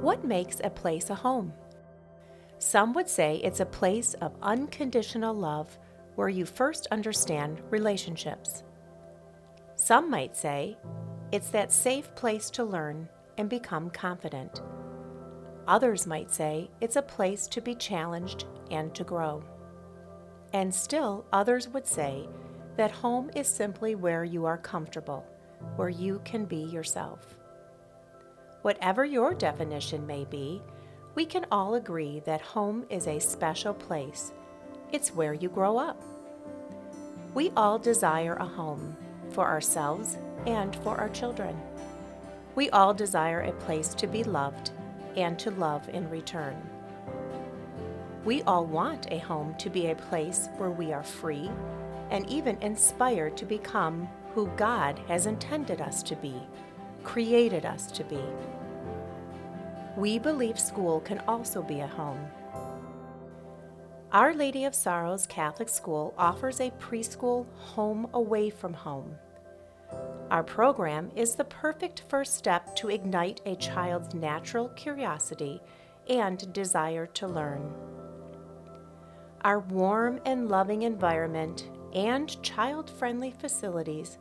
What makes a place a home? Some would say it's a place of unconditional love where you first understand relationships. Some might say it's that safe place to learn and become confident. Others might say it's a place to be challenged and to grow. And still others would say that home is simply where you are comfortable, where you can be yourself. Whatever your definition may be, we can all agree that home is a special place. It's where you grow up. We all desire a home for ourselves and for our children. We all desire a place to be loved and to love in return. We all want a home to be a place where we are free and even inspired to become who God has intended us to be, created us to be. We believe school can also be a home. Our Lady of Sorrows Catholic School offers a preschool home away from home. Our program is the perfect first step to ignite a child's natural curiosity and desire to learn. Our warm and loving environment and child-friendly facilities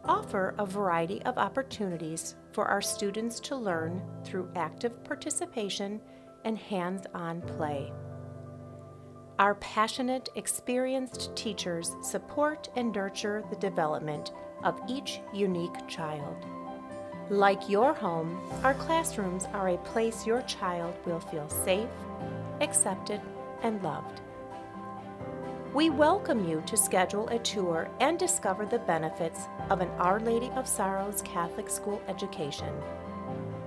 offer a variety of opportunities for our students to learn through active participation and hands-on play. Our passionate, experienced teachers support and nurture the development of each unique child. Like your home, our classrooms are a place your child will feel safe, accepted, and loved. We welcome you to schedule a tour and discover the benefits of an Our Lady of Sorrows Catholic School education.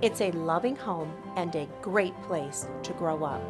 It's a loving home and a great place to grow up.